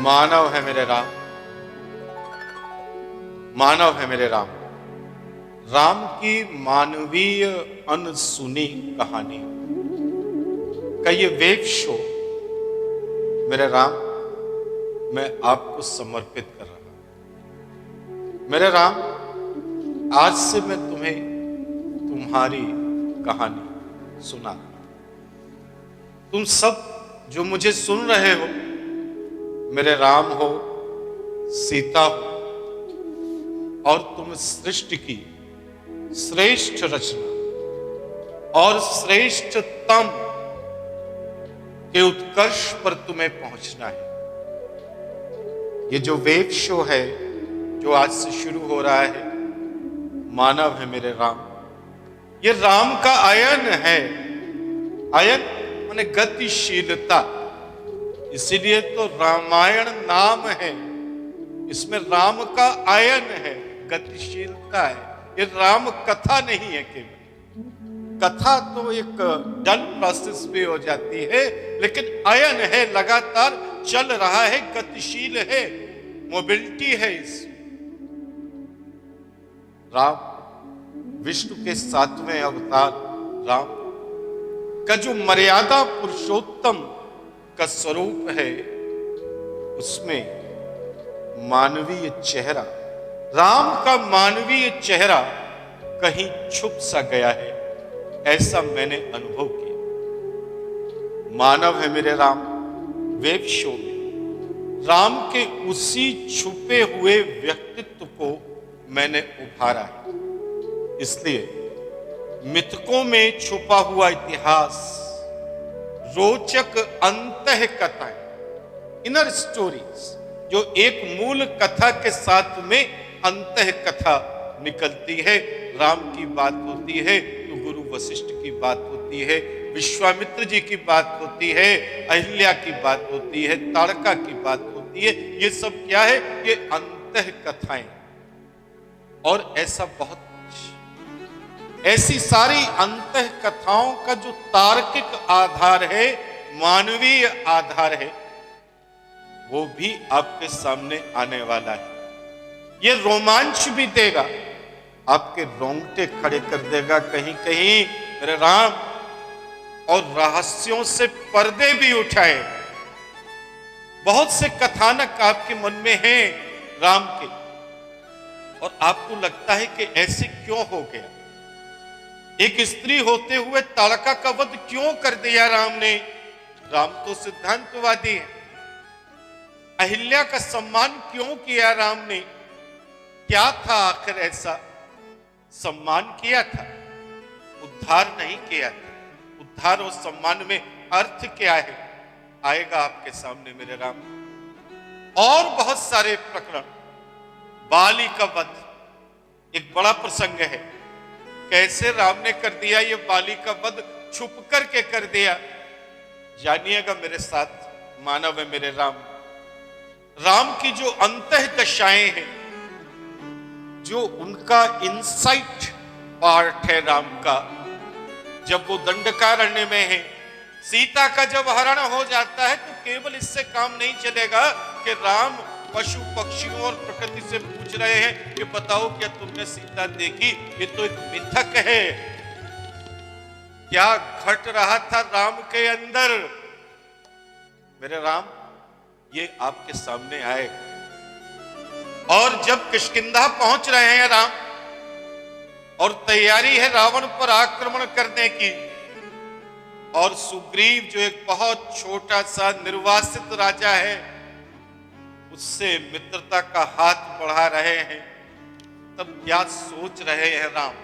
मानव है मेरे राम, मानव है मेरे राम। राम की मानवीय अनसुनी कहानी का ये वेब शो मेरे राम मैं आपको समर्पित कर रहा हूं। मेरे राम, आज से मैं तुम्हें तुम्हारी कहानी सुना। तुम सब जो मुझे सुन रहे हो, मेरे राम हो, सीता हो, और तुम सृष्टि की श्रेष्ठ रचना और श्रेष्ठतम के उत्कर्ष पर तुम्हें पहुंचना है। ये जो वेब शो है जो आज से शुरू हो रहा है, मानव है मेरे राम, ये राम का आयन है। आयन माने गतिशीलता, इसीलिए तो रामायण नाम है। इसमें राम का आयन है, गतिशीलता है। ये राम कथा नहीं है केवल। कथा तो एक डल प्रोसेस भी हो जाती है, लेकिन आयन है, लगातार चल रहा है, गतिशील है, मोबिलिटी है इस राम। विष्णु के 7वें अवतार राम का जो मर्यादा पुरुषोत्तम का स्वरूप है, उसमें मानवीय चेहरा, राम का मानवीय चेहरा कहीं छुप सा गया है, ऐसा मैंने अनुभव किया। मानव है मेरे राम वेब शो में राम के उसी छुपे हुए व्यक्तित्व को मैंने उभारा है। इसलिए मिथकों में छुपा हुआ इतिहास, रोचक अंतः कथाएं, इनर स्टोरीज, जो एक मूल कथा के साथ में अंतः कथा निकलती है। राम की बात होती है तो गुरु वशिष्ठ की बात होती है, विश्वामित्र जी की बात होती है, अहिल्या की बात होती है, ताड़का की बात होती है। ये सब क्या है? ये अंतः कथाएं। और ऐसा बहुत कुछ, ऐसी सारी अंतः कथाओं का जो तार्किक आधार है, मानवीय आधार है, वो भी आपके सामने आने वाला है। ये रोमांच भी देगा, आपके रोंगटे खड़े कर देगा कहीं कहीं मेरे राम, और रहस्यों से पर्दे भी उठाए। बहुत से कथानक आपके मन में हैं राम के, और आपको लगता है कि ऐसे क्यों हो गया? एक स्त्री होते हुए ताड़का का वध क्यों कर दिया राम ने? राम तो सिद्धांतवादी है। अहिल्या का सम्मान क्यों किया राम ने? क्या था आखिर ऐसा? सम्मान किया था, उद्धार नहीं किया था। उद्धार और सम्मान में अर्थ क्या है, आएगा आपके सामने मेरे राम। और बहुत सारे प्रकरण, बाली का वध एक बड़ा प्रसंग है। कैसे राम ने कर दिया ये बाली का वध? छुप करके कर दिया। जानिएगा मेरे साथ, मानव है मेरे राम। राम की जो अंतः दशाएं हैं, जो उनका इनसाइट पार्ट है राम का, जब वो दंडकारण्य में है, सीता का जब हरण हो जाता है, तो केवल इससे काम नहीं चलेगा कि राम पशु पक्षियों और प्रकृति से पूछ रहे हैं कि बताओ क्या तुमने सीता देखी? ये तो एक मिथक है। क्या घट रहा था राम के अंदर मेरे राम, ये आपके सामने आएगा। और जब किष्किंधा पहुंच रहे हैं राम, और तैयारी है रावण पर आक्रमण करने की, और सुग्रीव जो एक बहुत छोटा सा निर्वासित राजा है, उससे मित्रता का हाथ बढ़ा रहे हैं, तब क्या सोच रहे हैं राम?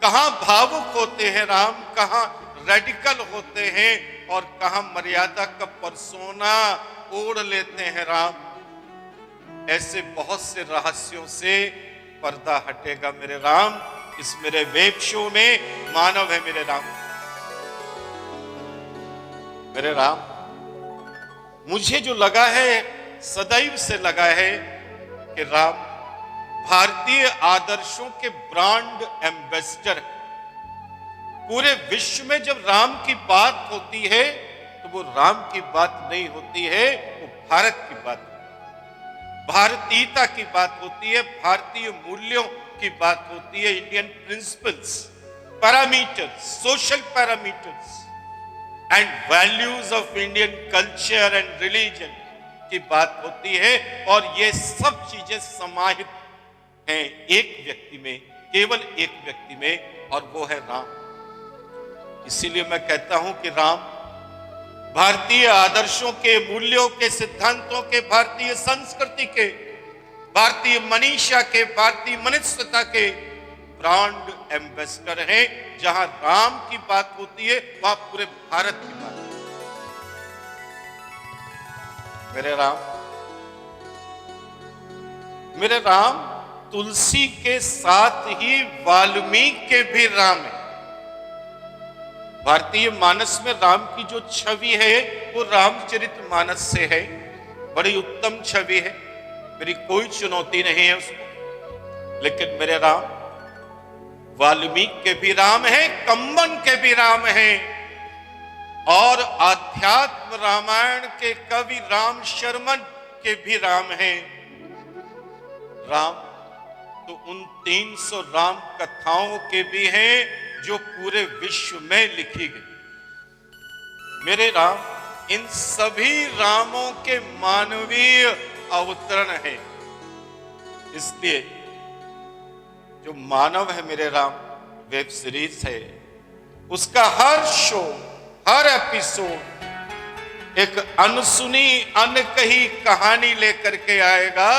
कहां भावुक होते हैं राम, कहां रेडिकल होते हैं, और कहां मर्यादा का परसोना ओढ़ लेते हैं राम। ऐसे बहुत से रहस्यों से पर्दा हटेगा मेरे राम, इस मेरे वेब शो में। मानव है मेरे राम। मेरे राम, मुझे जो लगा है, सदैव से लगा है कि राम भारतीय आदर्शों के ब्रांड एम्बेसडर। पूरे विश्व में जब राम की बात होती है, तो वो राम की बात नहीं होती है, वो भारत की बात होती है, भारतीयता की बात होती है, भारतीय मूल्यों की बात होती है, Indian principles, parameters, social parameters and values of Indian culture and religion की बात होती है। और ये सब चीजें समाहित हैं एक व्यक्ति में, केवल एक व्यक्ति में, और वो है राम। इसीलिए मैं कहता हूं कि राम भारतीय आदर्शों के, मूल्यों के, सिद्धांतों के, भारतीय संस्कृति के, भारतीय मनीषा के, भारतीय मनुष्यता के ब्रांड एम्बेसडर हैं। जहां राम की बात होती है वहां पूरे भारत की बात होती है। मेरे राम तुलसी के साथ ही वाल्मीकि के भी राम है। भारतीय मानस में राम की जो छवि है वो रामचरितमानस से है, बड़ी उत्तम छवि है, मेरी कोई चुनौती नहीं है उसको। लेकिन मेरे राम वाल्मीकि के भी राम है, कंबन के भी राम है, और आध्यात्म रामायण के कवि राम शर्मन के भी राम हैं। राम तो उन 300 राम कथाओं के भी हैं जो पूरे विश्व में लिखी गई। मेरे राम इन सभी रामों के मानवीय अवतरण है। इसलिए जो मानव है मेरे राम वेब सीरीज है, उसका हर शो, हर एपिसोड एक अनसुनी, अनकही कहानी लेकर के आएगा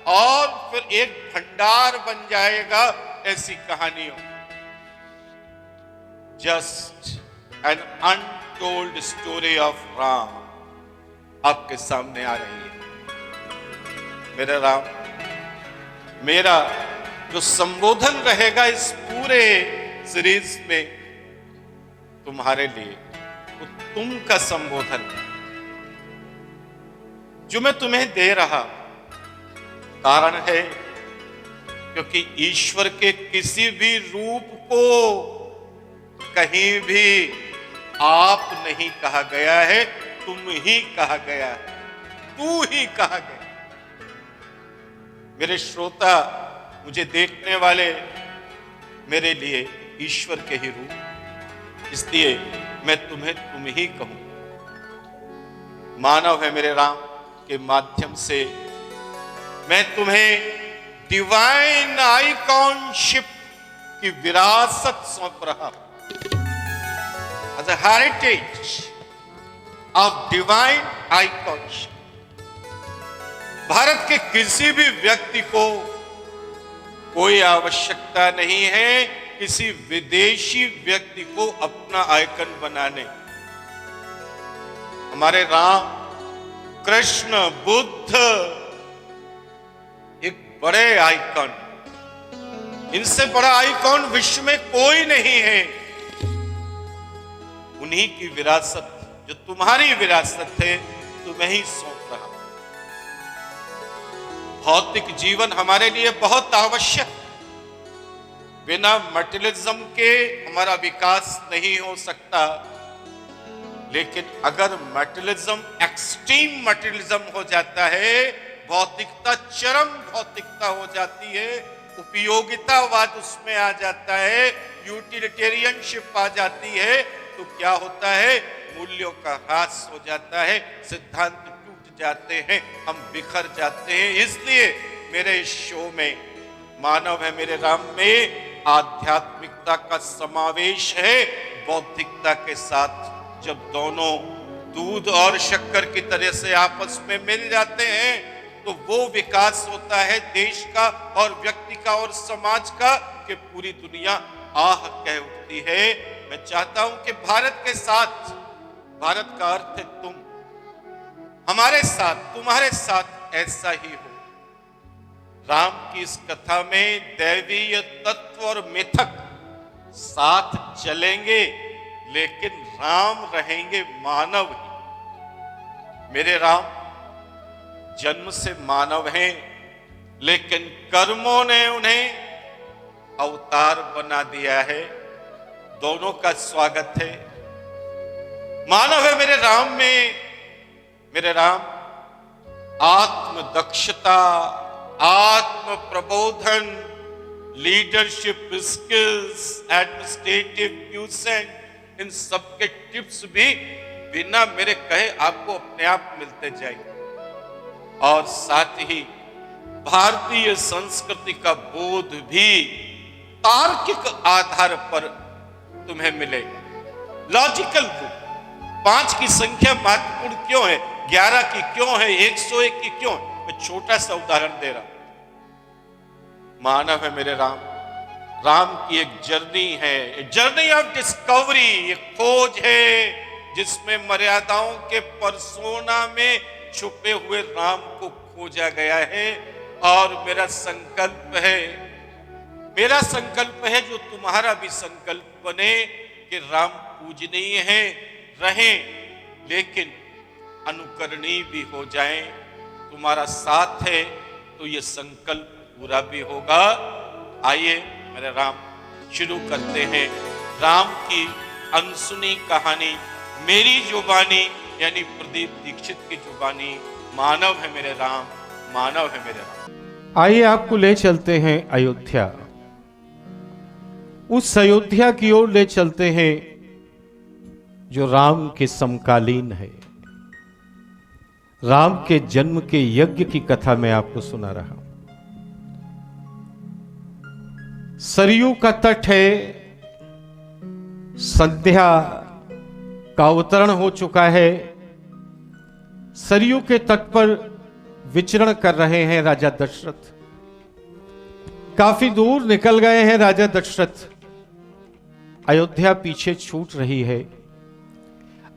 और फिर एक भंडार बन जाएगा ऐसी कहानियों। Just an untold story of Ram आपके सामने आ रही है। मेरे राम, मेरा जो संबोधन रहेगा इस पूरे सीरीज में तुम्हारे लिए, वो तुम का संबोधन जो मैं तुम्हें दे रहा, कारण है क्योंकि ईश्वर के किसी भी रूप को कहीं भी आप नहीं कहा गया है, तुम ही कहा गया है, तू ही कहा गया। मेरे श्रोता, मुझे देखने वाले, मेरे लिए ईश्वर के ही रूप, इसलिए मैं तुम्हें तुम ही कहूं। मानव है मेरे राम के माध्यम से मैं तुम्हें डिवाइन आइकॉनशिप की विरासत सौंप रहा हूं। As a heritage of divine iconship, Bharat के किसी भी व्यक्ति को कोई आवश्यकता नहीं है किसी विदेशी व्यक्ति को अपना आइकन बनाने। हमारे राम, कृष्ण, बुद्ध एक बड़े आइकॉन, इनसे बड़ा आइकॉन विश्व में कोई नहीं है। उन्हीं की विरासत, जो तुम्हारी विरासत है, तुम्हें ही सौंप रहा। भौतिक जीवन हमारे लिए बहुत आवश्यक, बिना मटेरियलिज्म के हमारा विकास नहीं हो सकता। लेकिन अगर मटेरियलिज्म एक्सट्रीम मटेरियलिज्म हो जाता है, भौतिकता चरम भौतिकता हो जाती है, उपयोगितावाद उसमें आ जाता है, यूटिलिटेरियनशिप आ जाती है, तो क्या होता है? मूल्यों का ह्रास हो जाता है, सिद्धांत टूट जाते हैं, हम बिखर जाते हैं। इसलिए मेरे इस शो में, मानव है मेरे राम में आध्यात्मिकता का समावेश है बौद्धिकता के साथ। जब दोनों दूध और शक्कर की तरह से आपस में मिल जाते हैं तो वो विकास होता है देश का और व्यक्ति का और समाज का, कि पूरी दुनिया आह कह उठती है। मैं चाहता हूं कि भारत के साथ, भारत का अर्थ है तुम, हमारे साथ, तुम्हारे साथ ऐसा ही हो। राम की इस कथा में दैवीय तत्व और मिथक साथ चलेंगे, लेकिन राम रहेंगे मानव ही। मेरे राम जन्म से मानव हैं, लेकिन कर्मों ने उन्हें अवतार बना दिया है। दोनों का स्वागत है। मानव है मेरे राम में, मेरे राम आत्म दक्षता, आत्म प्रबोधन, लीडरशिप स्किल्स, एडमिनिस्ट्रेटिव क्यूसेंट, इन सब के टिप्स भी बिना मेरे कहे आपको अपने आप मिलते जाएंगे। और साथ ही भारतीय संस्कृति का बोध भी तार्किक आधार पर तुम्हें मिलेगा, लॉजिकल रूप। 5 की संख्या महत्वपूर्ण क्यों है, 11 की क्यों है, 101 की क्यों है? मैं छोटा सा उदाहरण दे रहा हूं। मानव है मेरे राम, राम की एक जर्नी है, जर्नी ऑफ डिस्कवरी, एक खोज है जिसमें मर्यादाओं के परसोना में छुपे हुए राम को खोजा गया है। और मेरा संकल्प है जो तुम्हारा भी संकल्प बने कि राम पूजनीय है रहें, लेकिन अनुकरणीय भी हो जाएं। तुम्हारा साथ है तो ये संकल्प पूरा भी होगा। आइए मेरे राम, शुरू करते हैं राम की अनसुनी कहानी, मेरी जुबानी यानी प्रदीप दीक्षित की जुबानी। मानव है मेरे राम, मानव है मेरे राम। आइए आपको ले चलते हैं अयोध्या, उस अयोध्या की ओर ले चलते हैं जो राम के समकालीन है। राम के जन्म के यज्ञ की कथा मैं आपको सुना रहा हूं। सरयू का तट है, संध्या का अवतरण हो चुका है। सरयू के तट पर विचरण कर रहे हैं राजा दशरथ। काफी दूर निकल गए हैं राजा दशरथ। अयोध्या पीछे छूट रही है।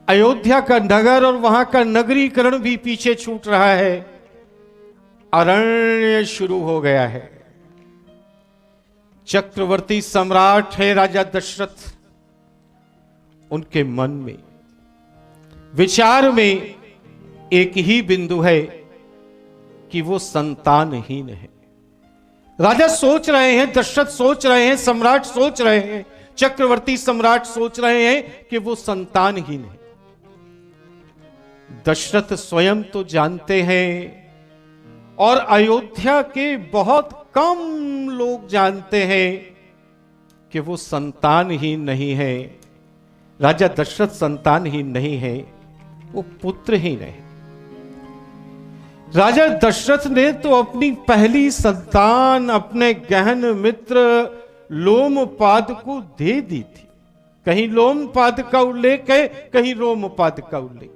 अयोध्या का नगर और वहां का नगरीकरण भी पीछे छूट रहा है। अरण्य शुरू हो गया है। चक्रवर्ती सम्राट है राजा दशरथ। उनके मन में, विचार में एक ही बिंदु है कि वो संतानहीन है। राजा सोच रहे हैं, दशरथ सोच रहे हैं, सम्राट सोच रहे हैं, चक्रवर्ती सम्राट सोच रहे हैं कि वो संतानहीन है। दशरथ स्वयं तो जानते हैं और अयोध्या के बहुत कम लोग जानते हैं कि वो संतानहीन नहीं है। राजा दशरथ संतानहीन नहीं है, वो पुत्रहीन है। राजा दशरथ ने तो अपनी पहली संतान अपने गहन मित्र लोमपाद को दे दी थी। कहीं लोमपाद का उल्लेख है, कहीं रोमपाद का उल्लेख।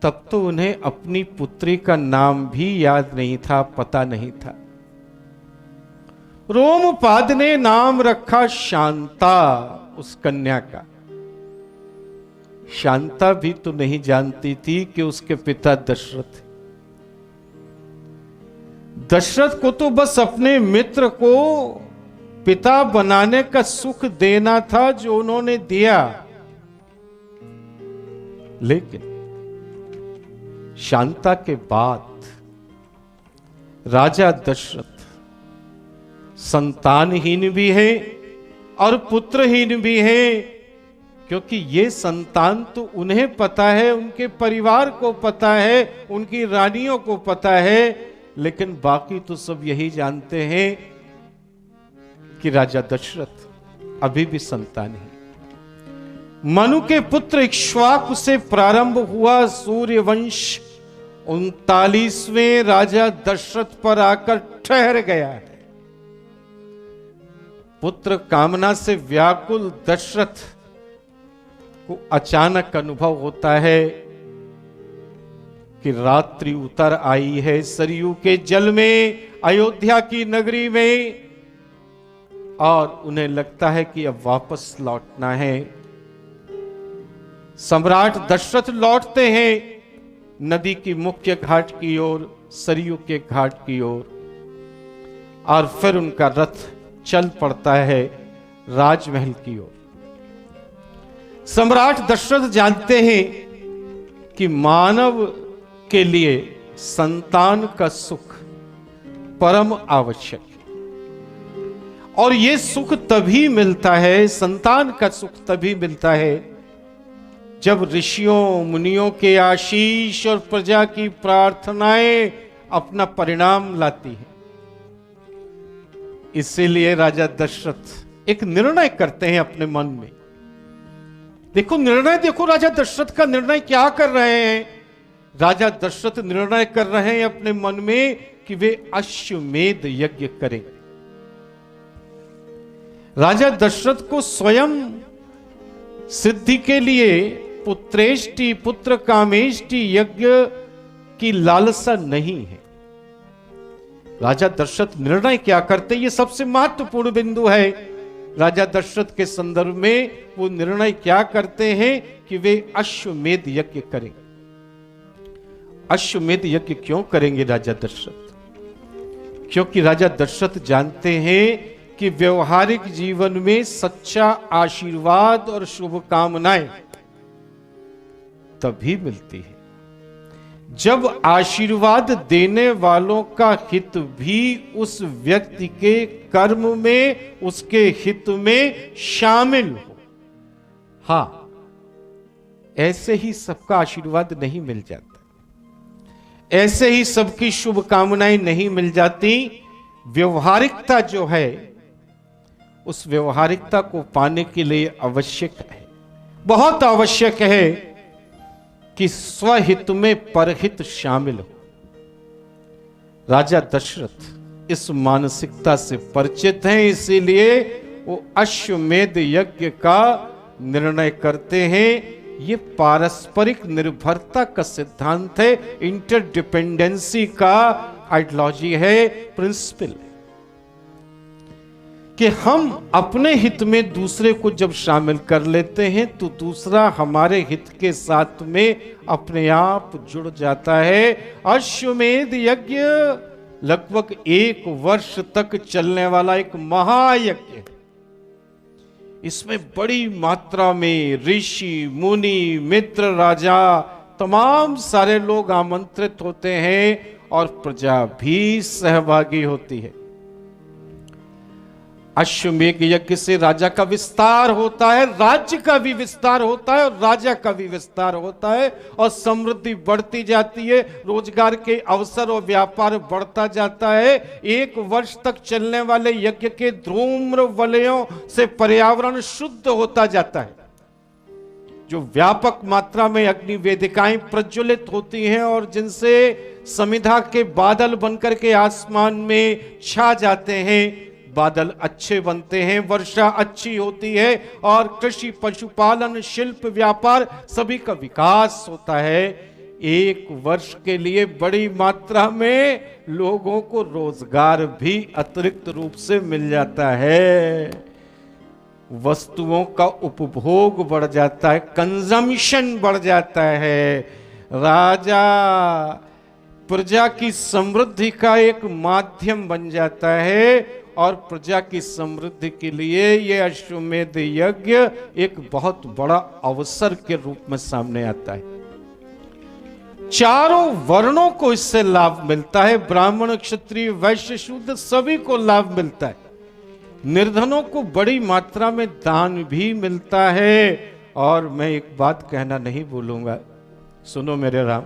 तब तो उन्हें अपनी पुत्री का नाम भी याद नहीं था, पता नहीं था। रोमपाद ने नाम रखा शांता, उस कन्या का। शांता भी तो नहीं जानती थी कि उसके पिता दशरथ। दशरथ को तो बस अपने मित्र को पिता बनाने का सुख देना था जो उन्होंने दिया। लेकिन शांता के बाद राजा दशरथ संतानहीन भी है और पुत्रहीन भी है, क्योंकि ये संतान तो उन्हें पता है, उनके परिवार को पता है, उनकी रानियों को पता है, लेकिन बाकी तो सब यही जानते हैं कि राजा दशरथ अभी भी संतान है। मनु के पुत्र इक्ष्वाकु से प्रारंभ हुआ सूर्यवंश 39वें राजा दशरथ पर आकर ठहर गया है। पुत्र कामना से व्याकुल दशरथ को अचानक अनुभव होता है कि रात्रि उतर आई है सरयू के जल में, अयोध्या की नगरी में, और उन्हें लगता है कि अब वापस लौटना है। सम्राट दशरथ लौटते हैं नदी की मुख्य घाट की ओर, सरयू के घाट की ओर, और फिर उनका रथ चल पड़ता है राजमहल की ओर। सम्राट दशरथ जानते हैं कि मानव के लिए संतान का सुख परम आवश्यक है, और यह सुख तभी मिलता है, संतान का सुख तभी मिलता है जब ऋषियों मुनियों के आशीष और प्रजा की प्रार्थनाएं अपना परिणाम लाती हैं। इसीलिए राजा दशरथ एक निर्णय करते हैं अपने मन में। देखो निर्णय, देखो राजा दशरथ का निर्णय क्या कर रहे हैं। राजा दशरथ निर्णय कर रहे हैं अपने मन में कि वे अश्वमेध यज्ञ करें। राजा दशरथ को स्वयं सिद्धि के लिए पुत्रेष्टि पुत्र कामेष्टि यज्ञ की लालसा नहीं है। राजा दशरथ निर्णय क्या करते, ये सबसे महत्वपूर्ण बिंदु है। राजा दशरथ के संदर्भ में वो निर्णय क्या करते हैं कि वे अश्वमेध यज्ञ करें। अश्वमेध यज्ञ क्यों करेंगे राजा दशरथ? क्योंकि राजा दशरथ जानते हैं कि व्यवहारिक जीवन में सच्चा आशीर्वाद और शुभकामनाएं तभी मिलती है जब आशीर्वाद देने वालों का हित भी उस व्यक्ति के कर्म में, उसके हित में शामिल हो। हां, ऐसे ही सबका आशीर्वाद नहीं मिल जाता, ऐसे ही सबकी शुभकामनाएं नहीं मिल जाती। व्यवहारिकता जो है, उस व्यवहारिकता को पाने के लिए आवश्यक है, बहुत आवश्यक है कि स्वहित में परहित शामिल हो। राजा दशरथ इस मानसिकता से परिचित हैं, इसीलिए वो अश्वमेध यज्ञ का निर्णय करते हैं। ये पारस्परिक निर्भरता का सिद्धांत है, इंटरडिपेंडेंसी का आइडियोलॉजी है, प्रिंसिपल है कि हम अपने हित में दूसरे को जब शामिल कर लेते हैं तो दूसरा हमारे हित के साथ में अपने आप जुड़ जाता है। अश्वमेध यज्ञ लगभग 1 वर्ष तक चलने वाला एक महायज्ञ है। इसमें बड़ी मात्रा में ऋषि मुनि मित्र राजा तमाम सारे लोग आमंत्रित होते हैं और प्रजा भी सहभागी होती है। अश्वमेध यज्ञ से राजा का विस्तार होता है, राज्य का भी विस्तार होता है और राजा का भी विस्तार होता है और समृद्धि बढ़ती जाती है, रोजगार के अवसर और व्यापार बढ़ता जाता है। 1 वर्ष तक चलने वाले यज्ञ के धूम्र वलयों से पर्यावरण शुद्ध होता जाता है। जो व्यापक मात्रा में अग्नि वेदिकाएं प्रज्वलित होती हैं और जिनसे समिधा के बादल बनकर के आसमान में छा जाते हैं, बादल अच्छे बनते हैं, वर्षा अच्छी होती है और कृषि पशुपालन शिल्प व्यापार सभी का विकास होता है। 1 वर्ष के लिए बड़ी मात्रा में लोगों को रोजगार भी अतिरिक्त रूप से मिल जाता है, वस्तुओं का उपभोग बढ़ जाता है, कंजम्पशन बढ़ जाता है। राजा प्रजा की समृद्धि का एक माध्यम बन जाता है और प्रजा की समृद्धि के लिए यह अश्वमेध यज्ञ एक बहुत बड़ा अवसर के रूप में सामने आता है। चारों वर्णों को इससे लाभ मिलता है, ब्राह्मण क्षत्रिय वैश्य शूद्र सभी को लाभ मिलता है। निर्धनों को बड़ी मात्रा में दान भी मिलता है। और मैं एक बात कहना नहीं भूलूंगा, सुनो मेरे राम,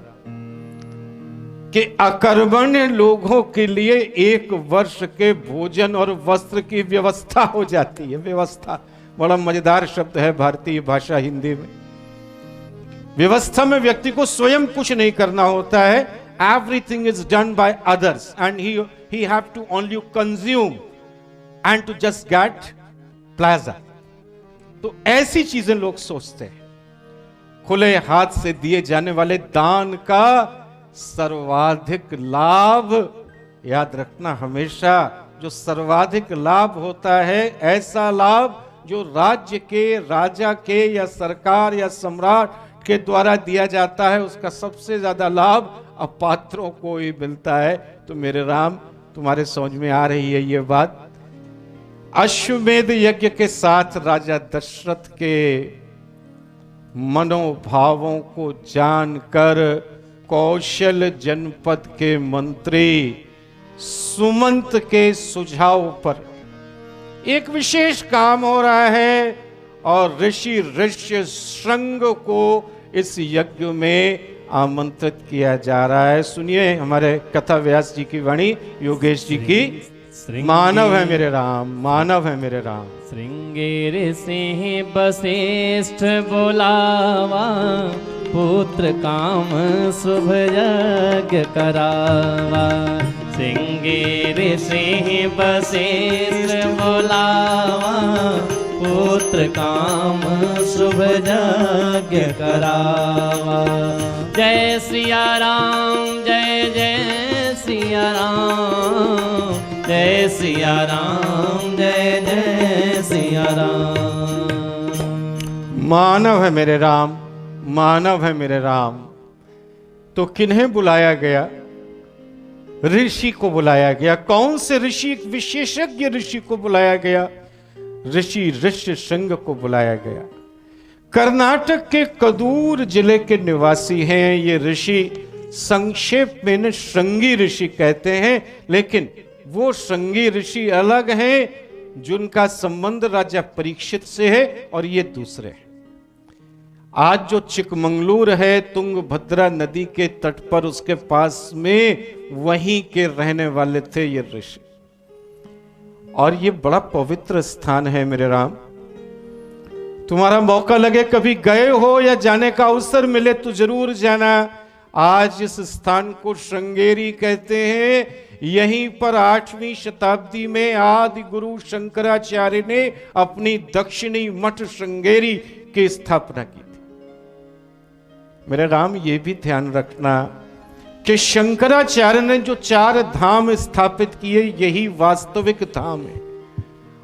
कि अकर्मण्य लोगों के लिए 1 वर्ष के भोजन और वस्त्र की व्यवस्था हो जाती है। व्यवस्था बड़ा मजेदार शब्द है भारतीय भाषा हिंदी में। व्यवस्था में व्यक्ति को स्वयं कुछ नहीं करना होता है, everything is done by others and he have to only consume and to just get plaza. तो ऐसी चीजें लोग सोचते हैं। खुले हाथ से दिए जाने वाले दान का सर्वाधिक लाभ, याद रखना हमेशा, जो सर्वाधिक लाभ होता है ऐसा लाभ जो राज्य के राजा के या सरकार या सम्राट के द्वारा दिया जाता है, उसका सबसे ज्यादा लाभ अपात्रों को ही मिलता है। तो मेरे राम, तुम्हारे समझ में आ रही है ये बात? अश्वमेध यज्ञ के साथ राजा दशरथ के मनोभावों को जानकर कौशल जनपद के मंत्री सुमंत के सुझाव पर एक विशेष काम हो रहा है और ऋषि ऋष्य श्रृंग को इस यज्ञ में आमंत्रित किया जा रहा है। सुनिए हमारे कथा व्यास जी की वाणी, योगेश जी की। मानव है मेरे राम, मानव है मेरे राम। श्रृंगेर सिंह वशिष्ठ बोलावा, पुत्र काम शुभ यज्ञ करावा। श्रृंगेर सिंह वशिष्ठ बोलावा, पुत्र काम शुभ यज्ञ करावा। जय सिया राम, जय जय सिया राम, जय सिया राम, जय जय सिया राम। मानव है मेरे राम, मानव है मेरे राम। तो किन्हें बुलाया गया? ऋषि को बुलाया गया। कौन से ऋषि? एक विशेषज्ञ ऋषि को बुलाया गया। ऋषि ऋष्य श्रृंग को बुलाया गया। कर्नाटक के कदूर जिले के निवासी हैं ये ऋषि। संक्षेप में इन्हें श्रृंगी ऋषि कहते हैं, लेकिन वो श्रृंगी ऋषि अलग हैं जिनका संबंध राजा परीक्षित से है, और ये दूसरे हैं। आज जो चिकमंगलूर है, तुंगभद्रा नदी के तट पर, उसके पास में वहीं के रहने वाले थे ये ऋषि। और ये बड़ा पवित्र स्थान है मेरे राम। तुम्हारा मौका लगे, कभी गए हो या जाने का अवसर मिले तो जरूर जाना। आज इस स्थान को श्रृंगेरी कहते हैं। यहीं पर 8वीं शताब्दी में आदि गुरु शंकराचार्य ने अपनी दक्षिणी मठ श्रृंगेरी की स्थापना की थी। मेरे राम, ये भी ध्यान रखना कि शंकराचार्य ने जो 4 धाम स्थापित किए, यही वास्तविक धाम है।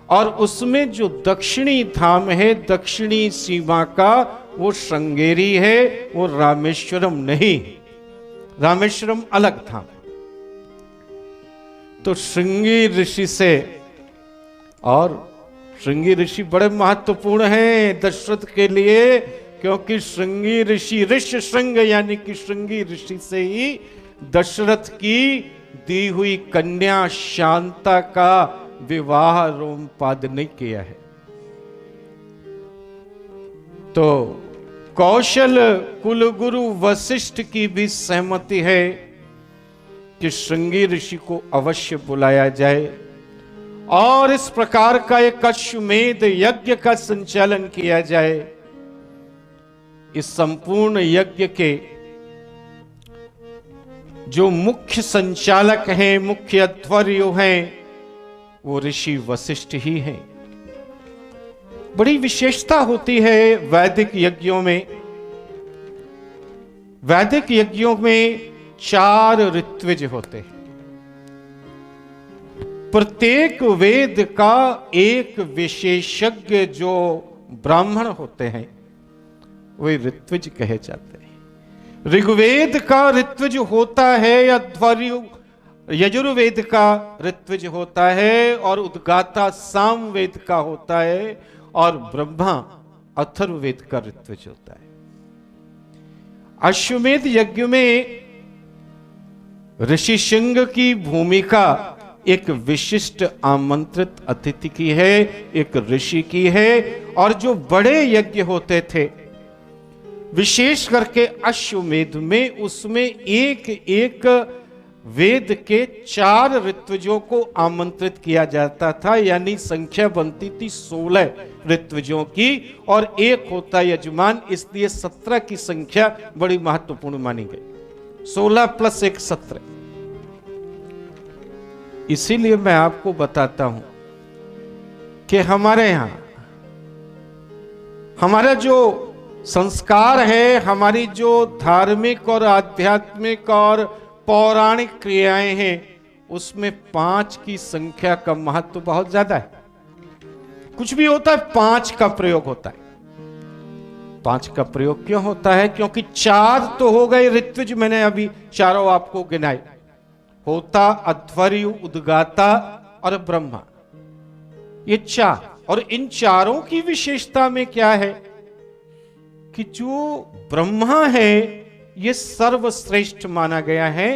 और उसमें जो दक्षिणी धाम है, दक्षिणी सीमा का, वो श्रृंगेरी है, वो रामेश्वरम नहीं। रामेश्वरम अलग धाम है। तो श्रृंगी ऋषि से, और श्रृंगी ऋषि बड़े महत्वपूर्ण हैं दशरथ के लिए, क्योंकि श्रृंगी ऋषि, ऋष्य श्रृंग यानी कि श्रृंगी ऋषि से ही दशरथ की दी हुई कन्या शांता का विवाह रोमपाद ने किया है। तो कौशल कुलगुरु वशिष्ठ की भी सहमति है कि श्रृंगी ऋषि को अवश्य बुलाया जाए और इस प्रकार का एक अश्वमेध यज्ञ का संचालन किया जाए। इस संपूर्ण यज्ञ के जो मुख्य संचालक हैं, मुख्य अध्वर्यु हैं, वो ऋषि वशिष्ठ ही हैं। बड़ी विशेषता होती है वैदिक यज्ञों में। वैदिक यज्ञों में 4 ऋत्विज होते हैं। प्रत्येक वेद का एक विशेषज्ञ जो ब्राह्मण होते हैं, वे ऋत्विज कहे जाते हैं। ऋग्वेद का ऋत्विज होता है, अध्वर्यु यजुर्वेद का ऋत्विज होता है, और उद्गाता सामवेद का होता है, और ब्रह्मा अथर्ववेद का ऋत्विज होता है। अश्वमेध यज्ञ में ऋषि श्रृंग की भूमिका एक विशिष्ट आमंत्रित अतिथि की है, एक ऋषि की है। और जो बड़े यज्ञ होते थे, विशेष करके अश्वमेध में, उसमें एक एक वेद के 4 ऋत्विजों को आमंत्रित किया जाता था, यानी संख्या बनती थी 16 ऋत्विजों की, और एक होता यजमान, इसलिए 17 की संख्या बड़ी महत्वपूर्ण मानी गई। 16 + 1 17। इसीलिए मैं आपको बताता हूं कि हमारे यहां हमारा जो संस्कार है, हमारी जो धार्मिक और आध्यात्मिक और पौराणिक क्रियाएं हैं, उसमें 5 की संख्या का महत्व बहुत ज्यादा है। कुछ भी होता है 5 का प्रयोग होता है। 5 का प्रयोग क्यों होता है? क्योंकि 4 तो हो गए ऋत्विज, मैंने अभी चारों आपको गिनाए, होता, अध्वर्यु, उद्गाता और ब्रह्मा, ये 4। और इन चारों की विशेषता में क्या है कि जो ब्रह्मा है ये सर्वश्रेष्ठ माना गया है,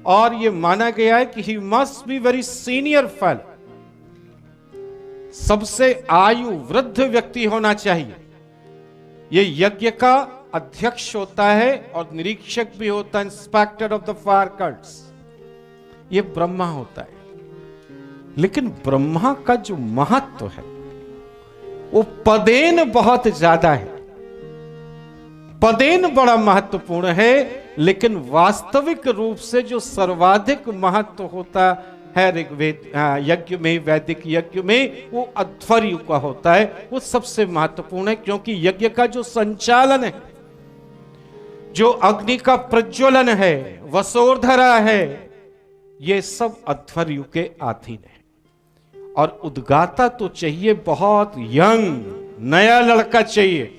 और ये माना गया है कि he must be very senior fellow. सबसे आयु वृद्ध व्यक्ति होना चाहिए। ये यज्ञ का अध्यक्ष होता है और निरीक्षक भी होता है, inspector of the fire cults, ये ब्रह्मा होता है। लेकिन ब्रह्मा का जो महत्व है वो पदेन बहुत ज्यादा है। पदेन बड़ा महत्वपूर्ण है, लेकिन वास्तविक रूप से जो सर्वाधिक महत्व होता है ऋग्वेद यज्ञ में, वैदिक यज्ञ में, वो अध्वर्यु का होता है। वो सबसे महत्वपूर्ण है, क्योंकि यज्ञ का जो संचालन है, जो अग्नि का प्रज्वलन है, वसोर्धरा है, ये सब अध्वर्यु के अधीन है। और उद्गाता तो चाहिए बहुत यंग, नया लड़का चाहिए,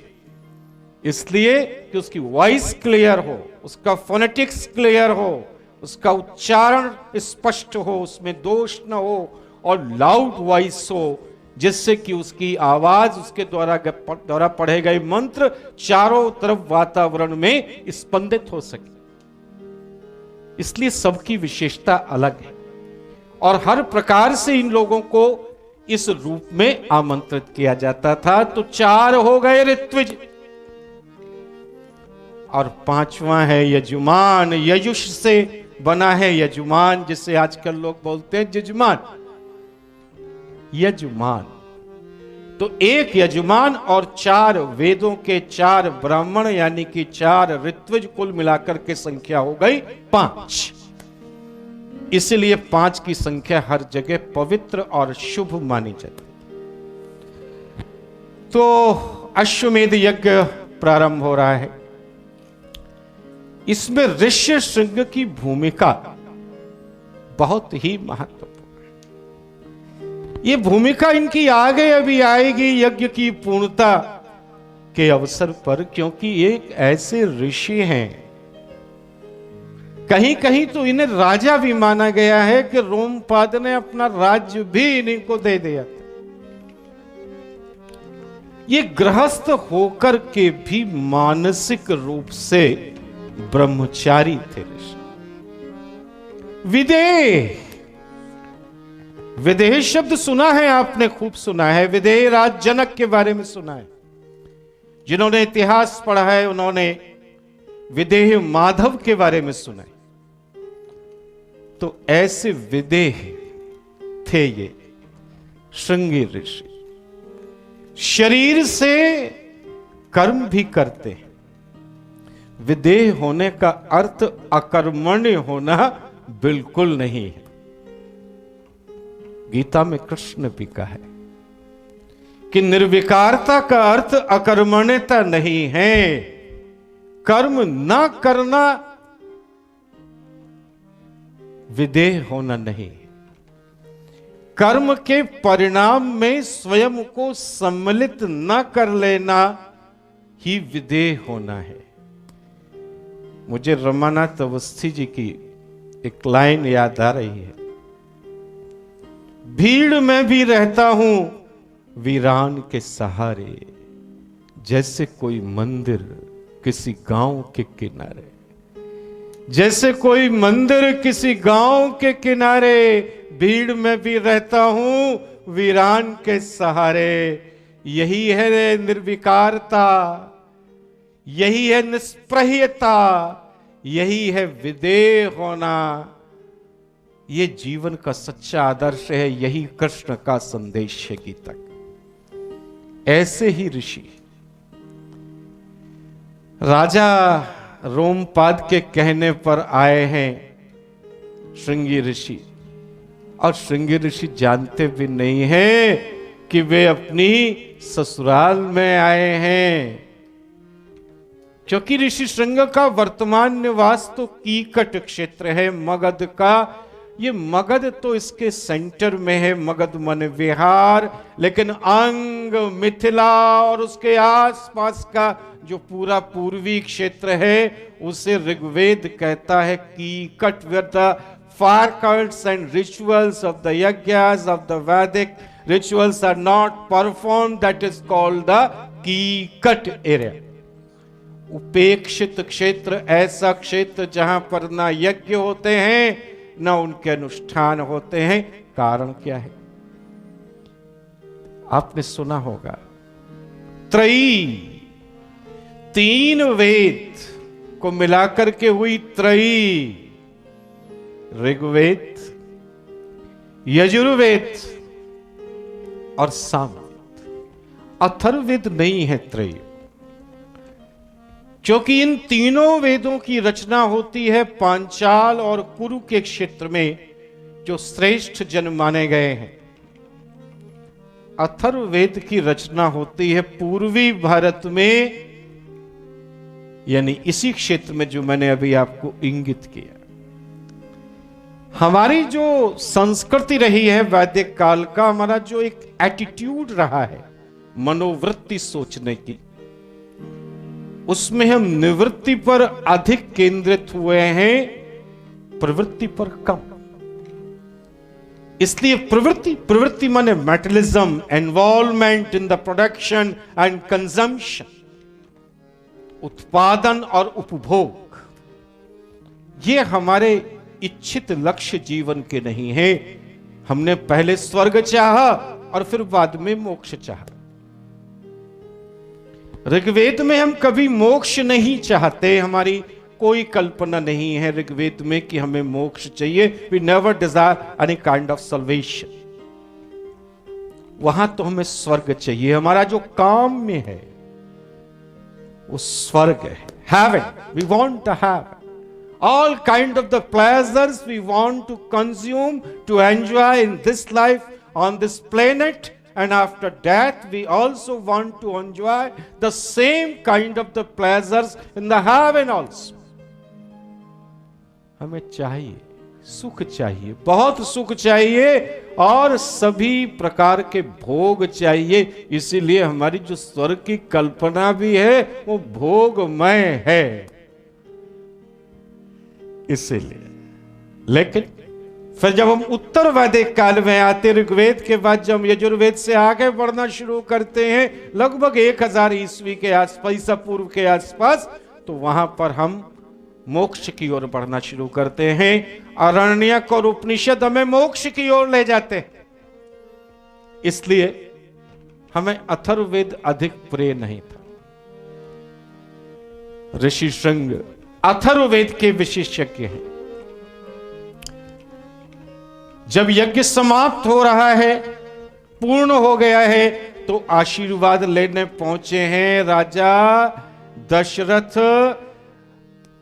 इसलिए कि उसकी वॉइस क्लियर हो, उसका फोनेटिक्स क्लियर हो, उसका उच्चारण स्पष्ट हो, उसमें दोष न हो और लाउड वॉइस हो, जिससे कि उसकी आवाज, उसके द्वारा पढ़े गए मंत्र चारों तरफ वातावरण में स्पंदित हो सके। इसलिए सबकी विशेषता अलग है और हर प्रकार से इन लोगों को इस रूप में आमंत्रित किया जाता था। तो 4 हो गए ऋत्विज और 5वां है यजुमान। यजुष से बना है यजुमान, जिसे आजकल लोग बोलते हैं जजमान। यजुमान तो 1 यजुमान और 4 वेदों के 4 ब्राह्मण, यानी कि 4 ऋत्विज, कुल मिलाकर के संख्या हो गई 5। इसलिए 5 की संख्या हर जगह पवित्र और शुभ मानी जाती। तो अश्वमेध यज्ञ प्रारंभ हो रहा है। इसमें ऋष्य शृंग की भूमिका बहुत ही महत्वपूर्ण है। ये भूमिका इनकी आगे अभी आएगी यज्ञ की पूर्णता के अवसर पर, क्योंकि एक ऐसे ऋषि हैं, कहीं कहीं तो इन्हें राजा भी माना गया है कि रोमपाद ने अपना राज्य भी इन्हीं को दे दिया था। ये गृहस्थ होकर के भी मानसिक रूप से ब्रह्मचारी थे ऋषि। विदेह, विदेह शब्द सुना है आपने, खूब सुना है। विदेह राज जनक के बारे में सुना है। जिन्होंने इतिहास पढ़ा है उन्होंने विदेह माधव के बारे में सुना है। तो ऐसे विदेह थे ये श्रृंगी ऋषि। शरीर से कर्म भी करते हैं। विदेह होने का अर्थ अकर्मण्य होना बिल्कुल नहीं है। गीता में कृष्ण भी कहा है कि निर्विकारता का अर्थ अकर्मण्यता नहीं है। कर्म ना करना विदेह होना नहीं। कर्म के परिणाम में स्वयं को सम्मिलित न कर लेना ही विदेह होना है। मुझे रमानाथ अवस्थी जी की एक लाइन याद आ रही है। भीड़ में भी रहता हूं वीरान के सहारे, जैसे कोई मंदिर किसी गांव के किनारे। जैसे कोई मंदिर किसी गांव के किनारे, भीड़ में भी रहता हूं वीरान के सहारे। यही है निर्विकारता, यही है निष्प्रह्यता, यही है विदेह होना। ये जीवन का सच्चा आदर्श है। यही कृष्ण का संदेश है गीता का। ऐसे ही ऋषि राजा रोमपाद के कहने पर आए हैं श्रृंगी ऋषि, और श्रृंगी ऋषि जानते भी नहीं हैं कि वे अपनी ससुराल में आए हैं। क्योंकि ऋषि श्रृंग का वर्तमान निवास तो कीकट क्षेत्र है, मगध का। ये मगध तो इसके सेंटर में है, मगध मन विहार। लेकिन अंग, मिथिला और उसके आसपास का जो पूरा पूर्वी क्षेत्र है उसे ऋग्वेद कहता है Kikata. Where the fire cults and rituals of the yajnas of the Vedic rituals are not perform, that is called the Kikata area. उपेक्षित क्षेत्र, ऐसा क्षेत्र जहां पर ना यज्ञ होते हैं ना उनके अनुष्ठान होते हैं। कारण क्या है? आपने सुना होगा, त्रयी, 3 वेद को मिलाकर के हुई त्रयी, ऋग्वेद, यजुर्वेद और सामवेद। अथर्ववेद नहीं है त्रयी, क्योंकि इन तीनों वेदों की रचना होती है पांचाल और कुरु के क्षेत्र में, जो श्रेष्ठ जन माने गए हैं। अथर्ववेद की रचना होती है पूर्वी भारत में, यानी इसी क्षेत्र में जो मैंने अभी आपको इंगित किया। हमारी जो संस्कृति रही है वैदिक काल का, हमारा जो एक एटीट्यूड रहा है मनोवृत्ति सोचने की, उसमें हम निवृत्ति पर अधिक केंद्रित हुए हैं, प्रवृत्ति पर कम। इसलिए प्रवृत्ति माने metallism, involvement in the production and consumption, उत्पादन और उपभोग, ये हमारे इच्छित लक्ष्य जीवन के नहीं है। हमने पहले स्वर्ग चाहा और फिर बाद में मोक्ष चाहा। ऋग्वेद में हम कभी मोक्ष नहीं चाहते, हमारी कोई कल्पना नहीं है ऋग्वेद में कि हमें मोक्ष चाहिए। We never desire any kind of salvation. वहां तो हमें स्वर्ग चाहिए, हमारा जो काम में है वो स्वर्ग है, heaven. We want to have all kind of the pleasures we want to consume, to enjoy in this life on this planet, and after death we also want to enjoy the same kind of the pleasures in the heaven also. हमें चाहिए सुख, चाहिए बहुत सुख चाहिए, और सभी प्रकार के भोग चाहिए। इसीलिए हमारी जो स्वर्ग की कल्पना भी है वो भोगमय है। इसीलिए, लेकिन फिर जब हम उत्तर वैदिक काल में आते, ऋग्वेद के बाद जब यजुर्वेद से आगे बढ़ना शुरू करते हैं, लगभग 1000 ईस्वी के आसपास, ईसा पूर्व के आसपास, तो वहां पर हम मोक्ष की ओर बढ़ना शुरू करते हैं। आरण्यक और उपनिषद हमें मोक्ष की ओर ले जाते हैं। इसलिए हमें अथर्ववेद अधिक प्रिय नहीं था। ऋषि श्रृंग अथर्ववेद के विशेषज्ञ हैं। जब यज्ञ समाप्त हो रहा है, पूर्ण हो गया है, तो आशीर्वाद लेने पहुंचे हैं राजा दशरथ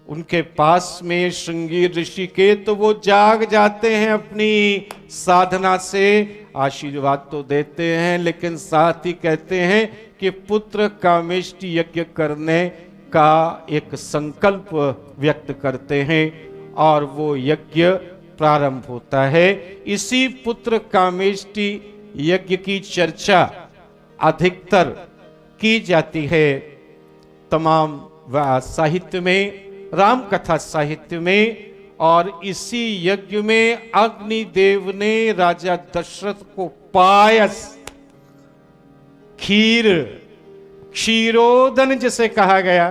उनके पास में श्रृंगी ऋषि के। तो वो जाग जाते हैं अपनी साधना से, आशीर्वाद तो देते हैं, लेकिन साथ ही कहते हैं कि पुत्र कामेष्टि यज्ञ करने का एक संकल्प व्यक्त करते हैं, और वो यज्ञ प्रारंभ होता है। इसी पुत्र कामेष्टि यज्ञ की चर्चा अधिकतर की जाती है तमाम साहित्य में, राम कथा साहित्य में। और इसी यज्ञ में अग्निदेव ने राजा दशरथ को पायस, खीर, क्षीरोदन जिसे कहा गया,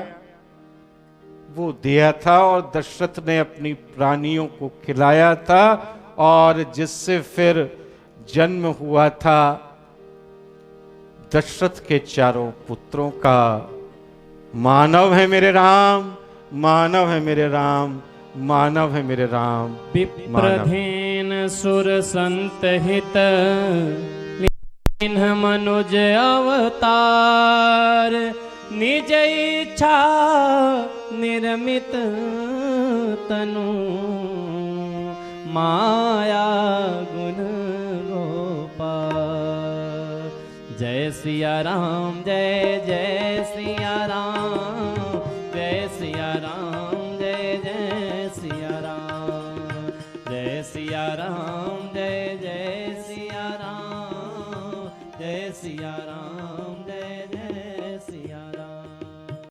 वो दिया था, और दशरथ ने अपनी प्राणियों को खिलाया था, और जिससे फिर जन्म हुआ था दशरथ के 4 पुत्रों का। मानव है मेरे राम, मानव है मेरे राम, मानव है मेरे राम। विप्रधेन सुर संत हित लिन्ह मनुज अवतार, निज इच्छा निर्मित तनु माया गुण गोपाल। जय सिया राम, जय जय सिया राम, जय सिया राम, जय जय सिया राम, जय सिया राम, जय जय सिया राम, जय सिया राम।